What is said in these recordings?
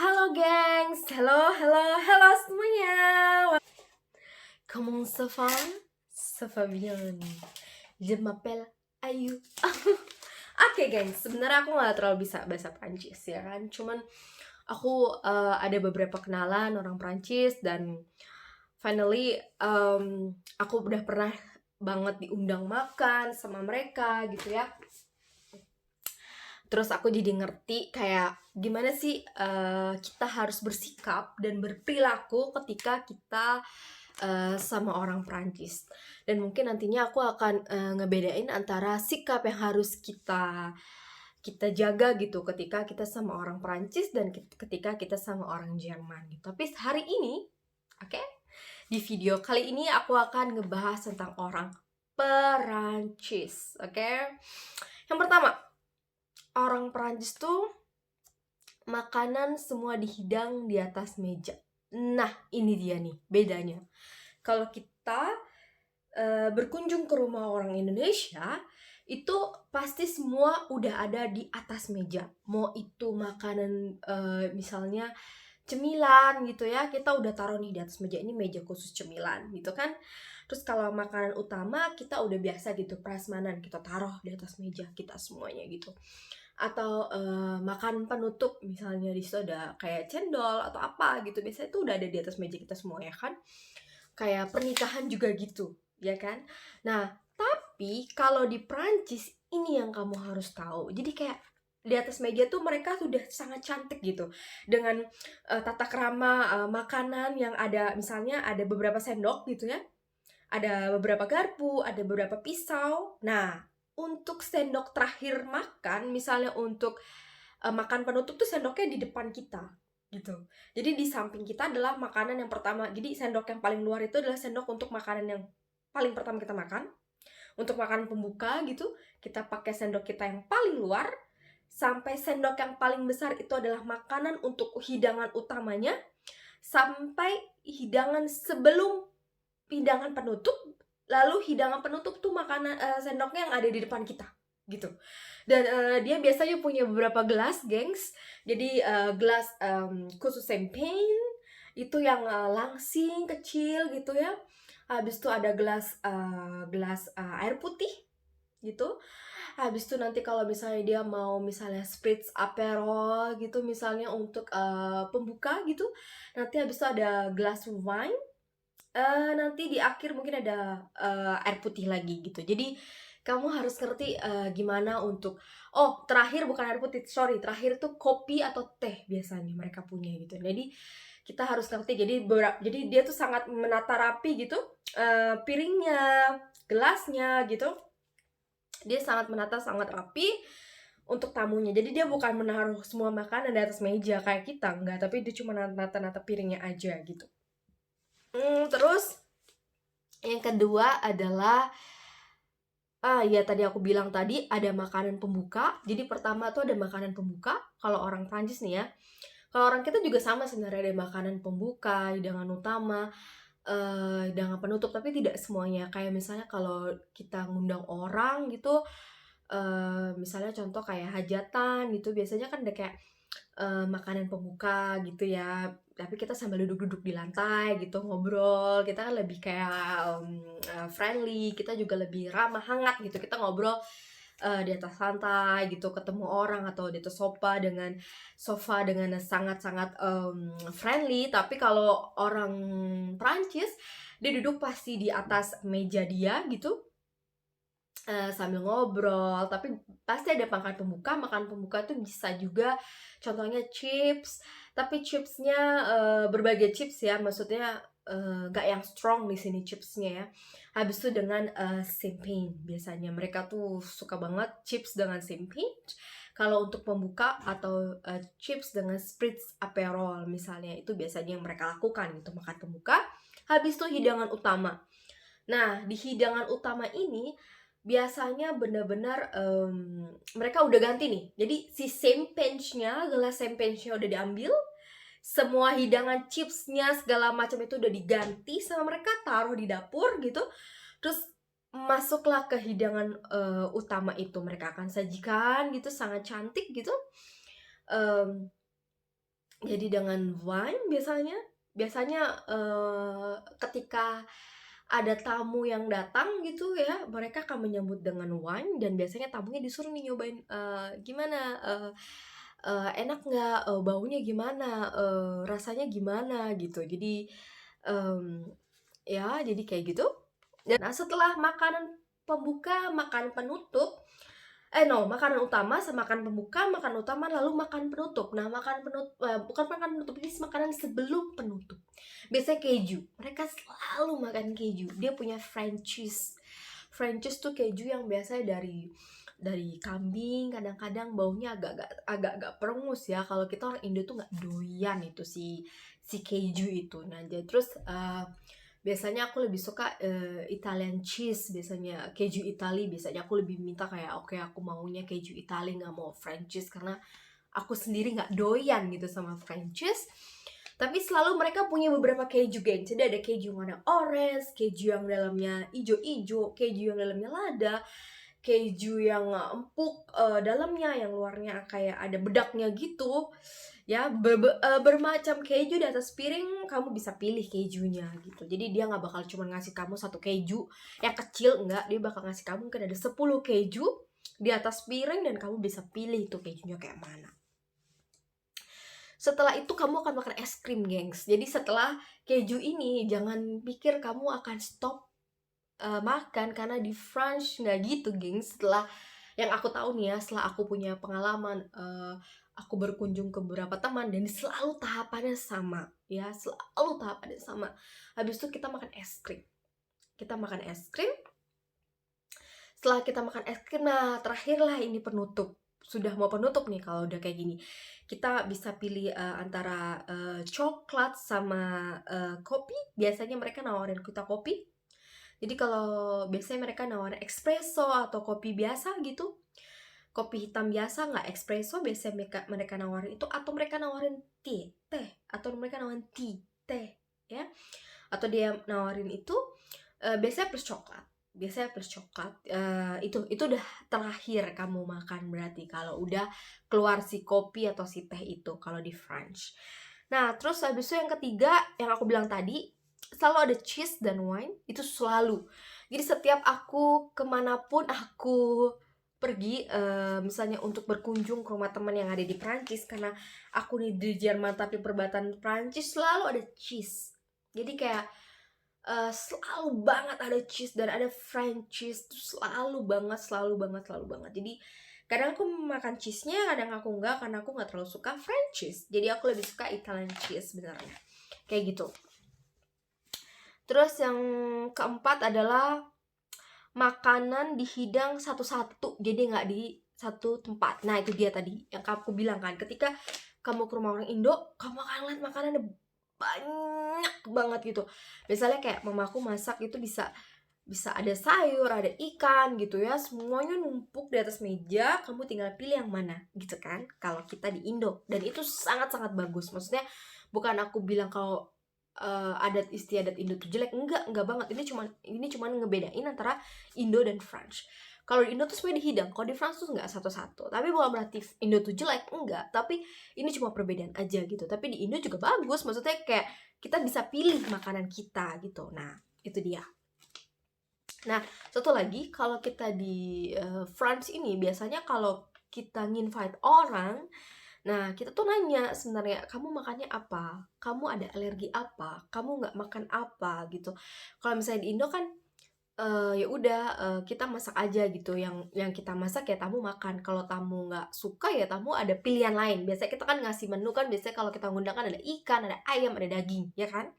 Halo gengs, halo semuanya. Comment ça va? Ça va bien. Je m'appelle Ayu. Oke gengs, sebenarnya aku nggak terlalu bisa bahasa Prancis ya kan. Cuman aku ada beberapa kenalan orang Prancis dan finally aku udah pernah banget diundang makan sama mereka gitu ya. Terus aku jadi ngerti kayak gimana sih kita harus bersikap dan berperilaku ketika kita sama orang Prancis. Dan mungkin nantinya aku akan ngebedain antara sikap yang harus kita jaga gitu ketika kita sama orang Prancis dan ketika kita sama orang Jerman gitu. Tapi hari ini, oke, di video kali ini aku akan ngebahas tentang orang Perancis, oke? Yang pertama, orang Perancis tuh makanan semua dihidang di atas meja. Nah, ini dia nih bedanya. Kalau kita berkunjung ke rumah orang Indonesia, itu pasti semua udah ada di atas meja. Mau itu makanan misalnya cemilan gitu ya, kita udah taruh nih di atas meja, ini meja khusus cemilan gitu kan. Terus kalau makanan utama kita udah biasa gitu, prasmanan kita taruh di atas meja kita semuanya gitu. Atau makan penutup misalnya di situ ada kayak cendol atau apa gitu, biasanya itu udah ada di atas meja kita semua ya kan. Kayak pernikahan juga gitu ya kan. Nah tapi kalau di Prancis ini yang kamu harus tahu, jadi kayak di atas meja tuh mereka sudah sangat cantik gitu dengan tata krama makanan yang ada, misalnya ada beberapa sendok gitu ya, ada beberapa garpu, ada beberapa pisau. Nah, untuk sendok terakhir makan, misalnya untuk makan penutup tuh sendoknya di depan kita gitu. Jadi di samping kita adalah makanan yang pertama. Jadi sendok yang paling luar itu adalah sendok untuk makanan yang paling pertama kita makan. Untuk makanan pembuka gitu, kita pakai sendok kita yang paling luar. Sampai sendok yang paling besar itu adalah makanan untuk hidangan utamanya. Sampai hidangan sebelum hidangan penutup, lalu hidangan penutup tuh makanan sendoknya yang ada di depan kita gitu. Dan dia biasanya punya beberapa gelas, gengs. Jadi gelas khusus champagne itu yang langsing kecil gitu ya. Habis itu ada gelas air putih gitu. Habis itu nanti kalau misalnya dia mau misalnya spritz aperol gitu, misalnya untuk pembuka gitu, nanti habis itu ada gelas wine. Nanti di akhir mungkin ada air putih lagi gitu. Jadi kamu harus ngerti gimana untuk, oh terakhir bukan air putih, sorry, terakhir tuh kopi atau teh biasanya mereka punya gitu. Jadi kita harus ngerti. Jadi dia tuh sangat menata rapi gitu piringnya, gelasnya gitu. Dia sangat menata, sangat rapi untuk tamunya. Jadi dia bukan menaruh semua makanan di atas meja kayak kita, enggak, tapi dia cuma nata-nata piringnya aja gitu. Terus yang kedua adalah ya tadi aku bilang tadi ada makanan pembuka. Jadi pertama tuh ada makanan pembuka kalau orang Prancis nih ya. Kalau orang kita juga sama sebenarnya, ada makanan pembuka, hidangan utama, hidangan penutup, tapi tidak semuanya. Kayak misalnya kalau kita ngundang orang gitu, misalnya contoh kayak hajatan gitu, biasanya kan ada kayak makanan pembuka gitu ya, tapi kita sambil duduk-duduk di lantai gitu ngobrol, kita kan lebih kayak friendly, kita juga lebih ramah hangat gitu, kita ngobrol di atas lantai gitu, ketemu orang atau di atas sofa dengan sangat-sangat friendly. Tapi kalau orang Prancis, dia duduk pasti di atas meja dia gitu, sambil ngobrol, tapi pasti ada makan pembuka tuh bisa juga contohnya chips, tapi chipsnya berbagai chips ya, maksudnya nggak yang strong di sini chipsnya ya. Habis itu dengan champagne, biasanya mereka tuh suka banget chips dengan champagne. Kalau untuk pembuka atau chips dengan spritz aperol misalnya, itu biasanya yang mereka lakukan gitu, makan pembuka. Habis itu hidangan utama. Nah, di hidangan utama ini biasanya benar-benar mereka udah ganti nih. Jadi si champagne-nya, gelas champagne-nya udah diambil, semua hidangan chipsnya segala macam itu udah diganti sama mereka, taruh di dapur gitu. Terus masuklah ke hidangan utama itu, mereka akan sajikan gitu, sangat cantik gitu. Jadi dengan wine biasanya ketika ada tamu yang datang gitu ya, mereka akan menyambut dengan wine dan biasanya tamunya disuruh nih nyobain, gimana, enak nggak, baunya gimana, rasanya gimana gitu. Jadi, mmm, ya jadi kayak gitu. Dan setelah makanan pembuka, makanan penutup, makanan utama, makan pembuka, makan utama, lalu makan penutup. Nah, bukan makan penutup, ini makanan sebelum penutup. Biasanya keju. Mereka selalu makan keju. Dia punya French cheese. French cheese tuh keju yang biasanya dari kambing, kadang-kadang baunya agak-agak perengus ya. Kalau kita orang Indo tuh nggak doyan itu si keju itu. Nah, jadi terus biasanya aku lebih suka Italian cheese, biasanya keju Itali. Biasanya aku lebih minta kayak oke, aku maunya keju Itali, nggak mau French cheese karena aku sendiri nggak doyan gitu sama French cheese. Tapi selalu mereka punya beberapa keju, geng. Jadi ada keju yang warna orange, keju yang dalamnya ijo-ijo, keju yang dalamnya lada, keju yang empuk dalamnya, yang luarnya kayak ada bedaknya gitu ya. Bermacam keju di atas piring, kamu bisa pilih kejunya gitu. Jadi dia nggak bakal cuma ngasih kamu satu keju yang kecil, enggak, dia bakal ngasih kamu mungkin ada 10 keju di atas piring dan kamu bisa pilih itu kejunya kayak mana. Setelah itu kamu akan makan es krim, gengs. Jadi setelah keju ini jangan pikir kamu akan stop makan, karena di France nggak gitu, gengs. Setelah yang aku tahu nih ya, setelah aku punya pengalaman, aku berkunjung ke beberapa teman dan selalu tahapannya sama ya, selalu tahapannya sama. Habis itu kita makan es krim. Kita makan es krim. Setelah kita makan es krim, nah terakhirlah ini penutup. Sudah mau penutup nih kalau udah kayak gini. Kita bisa pilih antara coklat sama kopi. Biasanya mereka nawarin kita kopi. Jadi kalau biasanya mereka nawarin espresso atau kopi biasa gitu, kopi hitam biasa nggak espresso, biasanya mereka nawarin itu, atau mereka nawarin teh, atau mereka nawarin teh ya, atau dia nawarin itu biasanya plus coklat. Itu udah terakhir kamu makan berarti kalau udah keluar si kopi atau si teh itu kalau di French. Nah, terus habis itu yang ketiga yang aku bilang tadi, selalu ada cheese dan wine, itu selalu. Jadi setiap aku kemanapun aku pergi, misalnya untuk berkunjung ke rumah teman yang ada di Prancis, karena aku nih di Jerman tapi perbatasan Prancis, selalu ada cheese. Jadi kayak selalu banget ada cheese dan ada French cheese, selalu banget. Jadi kadang aku makan cheese-nya, kadang aku enggak, karena aku nggak terlalu suka French cheese. Jadi aku lebih suka Italian cheese sebenarnya. Kayak gitu. Terus yang keempat adalah makanan dihidang satu-satu, jadi nggak di satu tempat. Nah, itu dia tadi yang aku bilang kan, ketika kamu ke rumah orang Indo, kamu akan lihat makanannya banyak banget gitu. Misalnya kayak mamaku masak itu bisa ada sayur, ada ikan gitu ya, semuanya numpuk di atas meja, kamu tinggal pilih yang mana gitu kan, kalau kita di Indo. Dan itu sangat-sangat bagus. Maksudnya bukan aku bilang kalau adat istiadat Indo tuh jelek, enggak banget. Ini cuman ngebedain antara Indo dan French. Kalau di Indo tuh semuanya dihidang, kalau di France tuh nggak satu-satu. Tapi bukan berarti Indo tuh jelek, enggak. Tapi ini cuma perbedaan aja gitu. Tapi di Indo juga bagus, maksudnya kayak kita bisa pilih makanan kita gitu. Nah, itu dia. Nah, satu lagi, kalau kita di France ini biasanya kalau kita nginvite orang, nah kita tuh nanya sebenarnya, kamu makannya apa? Kamu ada alergi apa? Kamu nggak makan apa gitu. Kalau misalnya di Indo kan ya udah, kita masak aja gitu, yang kita masak ya tamu makan. Kalau tamu nggak suka ya tamu ada pilihan lain. Biasanya kita kan ngasih menu kan, biasanya kalau kita ngundang kan ada ikan, ada ayam, ada daging, ya kan?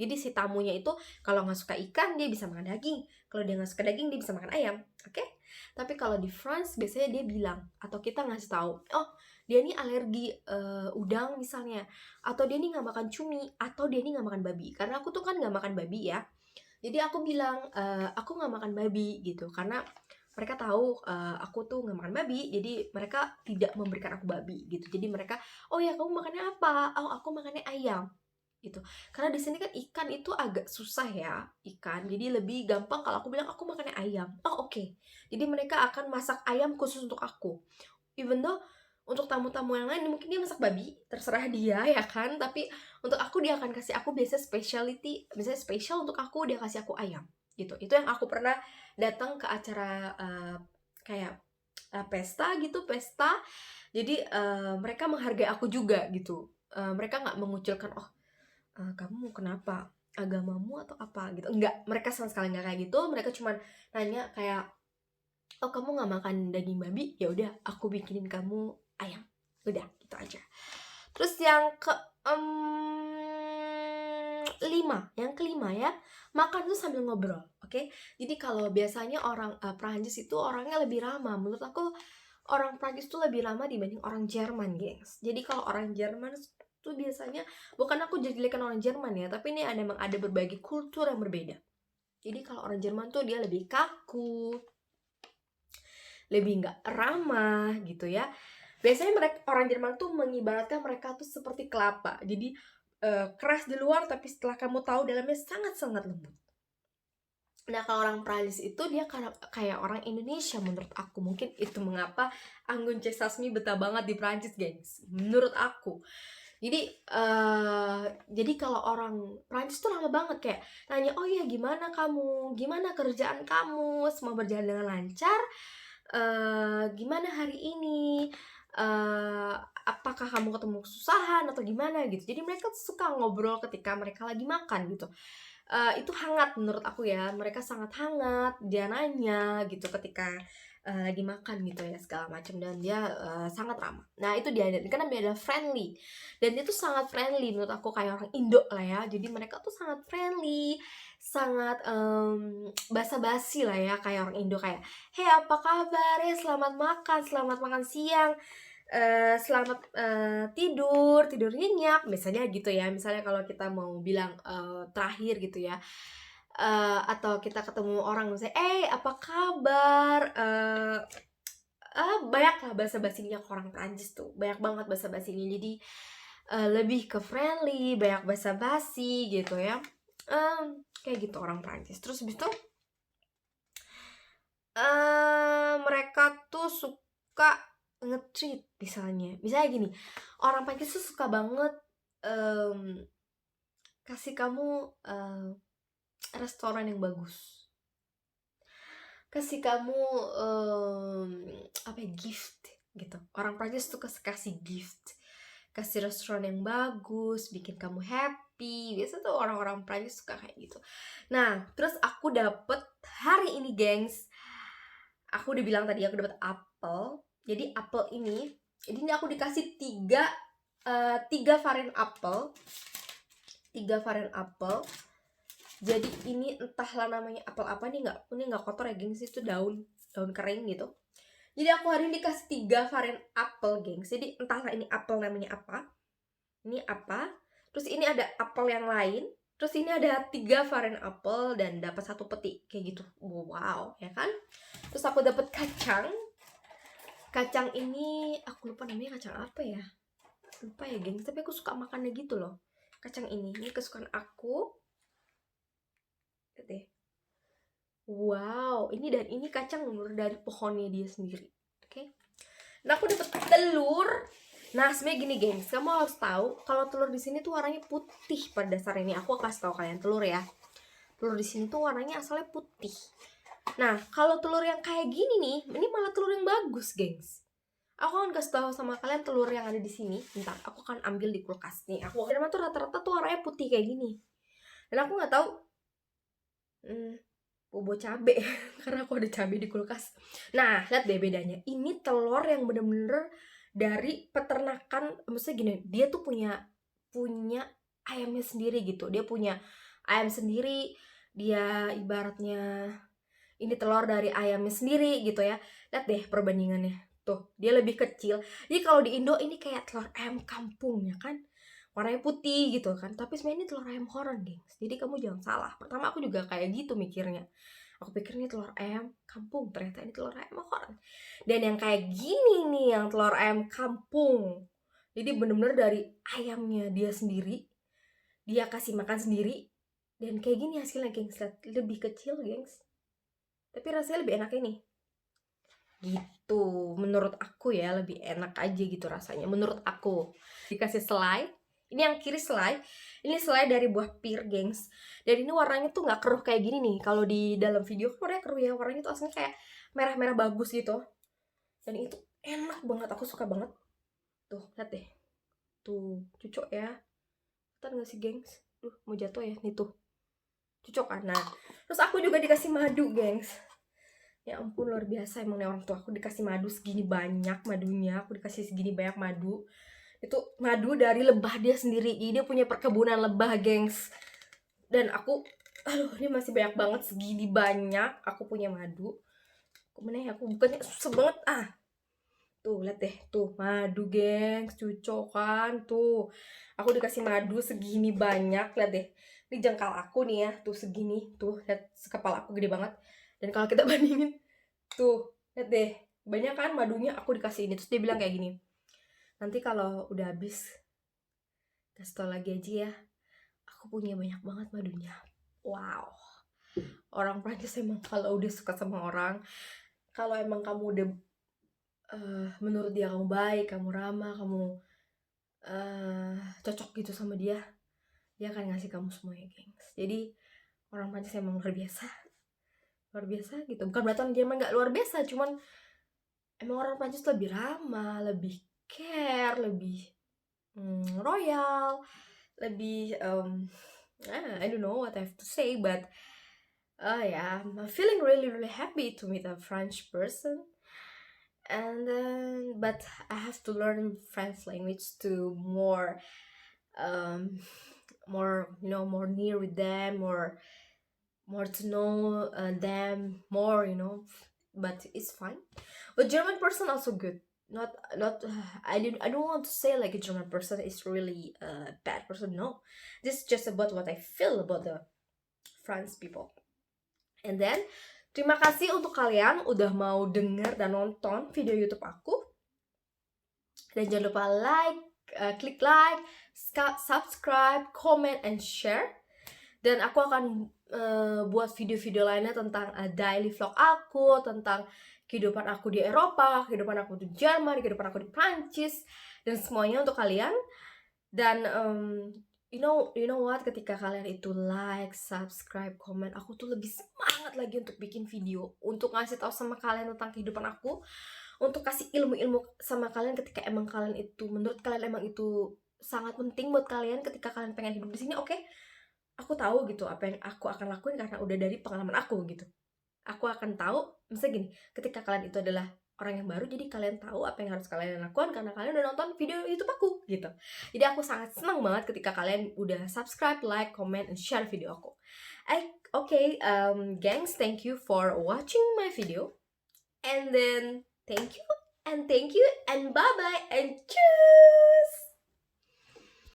Jadi si tamunya itu kalau nggak suka ikan dia bisa makan daging, kalau dia nggak suka daging dia bisa makan ayam, oke? Tapi kalau di France biasanya dia bilang, atau kita ngasih tahu, oh dia ini alergi udang misalnya, atau dia ini nggak makan cumi, atau dia ini nggak makan babi. Karena aku tuh kan nggak makan babi ya, jadi aku bilang aku nggak makan babi gitu, karena mereka tahu aku tuh nggak makan babi, jadi mereka tidak memberikan aku babi gitu. Jadi mereka, oh ya kamu makannya apa? Oh aku makannya ayam gitu. Karena di sini kan ikan itu agak susah ya, ikan. Jadi lebih gampang kalau aku bilang aku makannya ayam. Oh oke. Jadi mereka akan masak ayam khusus untuk aku. Even though Untuk tamu-tamu yang lain mungkin dia masak babi, terserah dia ya kan. Tapi untuk aku dia akan kasih aku biasanya specialty, misalnya spesial untuk aku dia kasih aku ayam gitu. Itu yang aku pernah datang ke acara kayak pesta gitu, pesta. Jadi mereka menghargai aku juga gitu. Mereka nggak mengucilkan kamu kenapa, agamamu atau apa gitu, enggak, mereka sama sekali nggak kayak gitu. Mereka cuman nanya kayak, oh kamu nggak makan daging babi, ya udah aku bikinin kamu ayam, udah gitu aja. Terus yang ke yang kelima ya, makan tuh sambil ngobrol, oke? Jadi kalau biasanya orang Prancis itu orangnya lebih ramah. Menurut aku orang Prancis tuh lebih ramah dibanding orang Jerman, gengs. Jadi kalau orang Jerman tuh biasanya, bukan aku jelekan orang Jerman ya, tapi ini memang ada berbagai kultur yang berbeda. Jadi kalau orang Jerman tuh dia lebih kaku, lebih nggak ramah gitu ya. Biasanya orang Jerman tuh mengibaratkan mereka tuh seperti kelapa. Jadi keras di luar tapi setelah kamu tahu dalamnya sangat-sangat lembut. Nah kalau orang Prancis itu dia kayak orang Indonesia menurut aku. Mungkin itu mengapa Anggun C. Sasmi betah banget di Prancis, gengs, menurut aku. Jadi kalau orang Prancis tuh lama banget kayak nanya, oh iya gimana kamu, gimana kerjaan kamu, semua berjalan dengan lancar, gimana hari ini, apakah kamu ketemu kesusahan atau gimana gitu. Jadi mereka tuh suka ngobrol ketika mereka lagi makan gitu. Itu hangat menurut aku ya, mereka sangat hangat, dia nanya gitu ketika lagi makan gitu ya segala macam, dan dia sangat ramah. Nah itu dia, karena dia adalah friendly, dan dia tuh sangat friendly menurut aku, kayak orang Indo lah ya. Jadi mereka tuh sangat friendly, sangat basa-basi lah ya, kayak orang Indo, kayak hey apa kabar ya, selamat makan siang, selamat tidur nyenyak, biasanya gitu ya. Misalnya kalau kita mau bilang terakhir gitu ya, atau kita ketemu orang misalnya, apa kabar, banyak lah bahasa basinya ke orang Prancis tuh, banyak banget bahasa basinya. Jadi lebih ke friendly, banyak bahasa basi gitu ya, kayak gitu orang Prancis. Terus habis itu mereka tuh suka nge-treat, misalnya gini, orang Prancis tuh suka banget kasih kamu restoran yang bagus, kasih kamu gift gitu. Orang Prancis tuh kasih gift, kasih restoran yang bagus, bikin kamu happy. Biasa tuh orang-orang Prancis suka kayak gitu. Nah terus aku dapet hari ini, gengs, aku udah bilang tadi aku dapet apel. Jadi apel ini aku dikasih tiga varian apel, jadi ini entahlah namanya apel apa. Ini nggak kotor ya, gengs, itu daun kering gitu. Jadi aku hari ini dikasih 3 varian apel, gengs. Jadi entahlah ini apel namanya apa, ini apa, terus ini ada apel yang lain, terus ini ada 3 varian apel dan dapat 1 peti kayak gitu. Wow, ya kan? Terus aku dapat kacang ini aku lupa namanya, kacang apa ya, lupa ya, gengs, tapi aku suka makannya gitu loh. Kacang ini kesukaan aku. Lihat deh. Wow, ini kacang dari pohonnya dia sendiri. Oke. Nah, aku dapat telur. Nah, sebenarnya gini, gengs, kamu harus tahu kalau telur di sini tuh warnanya putih pada dasarnya. Ini aku kasih tahu kalian telur ya. Telur di sini tuh warnanya asalnya putih. Nah, kalau telur yang kayak gini nih, ini malah telur yang bagus, gengs. Aku akan kasih tahu sama kalian telur yang ada di sini. Bentar, aku akan ambil di kulkas nih. Aku tuh rata-rata tuh warnanya putih kayak gini. Dan aku nggak tahu bobo cabe karena aku ada cabe di kulkas. Nah, lihat deh bedanya. Ini telur yang bener-bener dari peternakan. Maksudnya gini, dia tuh punya ayamnya sendiri gitu. Dia punya ayam sendiri. Dia ibaratnya ini telur dari ayamnya sendiri gitu ya. Lihat deh perbandingannya. Tuh, dia lebih kecil. Jadi kalau di Indo ini kayak telur ayam kampung ya kan, warnanya putih gitu kan. Tapi sebenarnya ini telur ayam horon, gengs. Jadi kamu jangan salah. Pertama aku juga kayak gitu mikirnya. Aku pikir ini telur ayam kampung, ternyata ini telur ayam horon. Dan yang kayak gini nih, yang telur ayam kampung, jadi bener-bener dari ayamnya dia sendiri, dia kasih makan sendiri. Dan kayak gini hasilnya, gengs. Lebih kecil, gengs, tapi rasanya lebih enak ini. gitu. Menurut aku ya lebih enak aja gitu rasanya menurut aku. Dikasih selai, ini yang kiri selai, ini selai dari buah pir, gengs. Dan ini warnanya tuh nggak keruh kayak gini nih. Kalau di dalam video kan warnanya keruh ya, warnanya tuh aslinya kayak merah-merah bagus gitu. Dan itu enak banget, aku suka banget. Tuh, lihat deh. Tuh, cucok ya. Ntar gak sih, gengs? Mau jatuh ya, nih tuh. Cucok kan? Nah, terus aku juga dikasih madu, gengs. Ya ampun, luar biasa emang nih orang tua aku dikasih madu segini banyak madunya. Aku dikasih segini banyak madu. Itu madu dari lebah dia sendiri. Jadi dia punya perkebunan lebah, gengs. Dan aku, aduh, ini masih banyak banget, segini banyak aku punya madu. Kemudian aku bukannya susah banget, tuh lihat deh, tuh madu, gengs, cucok kan, tuh aku dikasih madu segini banyak, lihat deh, ini jengkal aku nih ya, tuh segini, tuh lihat sekepala aku gede banget. Dan kalau kita bandingin, tuh lihat deh, banyak kan madunya, aku dikasih ini. Terus dia bilang kayak gini, nanti kalau udah habis kasih tau lagi aja ya, aku punya banyak banget madunya. Wow, orang Prancis emang kalau udah suka sama orang, kalau emang kamu udah menurut dia kamu baik, kamu ramah, kamu cocok gitu sama dia akan ngasih kamu semuanya, gengs. Jadi orang Prancis emang luar biasa gitu. Bukan berarti orang Jerman nggak luar biasa, cuman emang orang Prancis lebih ramah, lebih care, lebih royal, lebih I don't know what I have to say, but yeah, I'm feeling really happy to meet a French person. And then, but I have to learn French language to more more near with them, more to know them more, but it's fine. But German person also good. Not I don't want to say like a German person is really a bad person. No, this is just about what I feel about the France people. And then terima kasih untuk kalian udah mau denger dan nonton video YouTube aku. Dan jangan lupa klik like, subscribe, comment, and share. Dan aku akan buat video-video lainnya tentang daily vlog aku, tentang kehidupan aku di Eropa, kehidupan aku di Jerman, kehidupan aku di Prancis, dan semuanya untuk kalian. Dan you know what, ketika kalian itu like, subscribe, comment, aku tuh lebih semangat lagi untuk bikin video, untuk ngasih tahu sama kalian tentang kehidupan aku, untuk kasih ilmu-ilmu sama kalian ketika emang kalian itu, menurut kalian emang itu sangat penting buat kalian ketika kalian pengen hidup di sini. Oke, aku tahu gitu apa yang aku akan lakuin karena udah dari pengalaman aku gitu. Aku akan tahu, misalnya gini, ketika kalian itu adalah orang yang baru, jadi kalian tahu apa yang harus kalian lakukan karena kalian udah nonton video YouTube aku gitu. Jadi aku sangat senang banget ketika kalian udah subscribe, like, comment, and share video aku. Okay, gengs, thank you for watching my video. And then thank you and bye bye and cheers.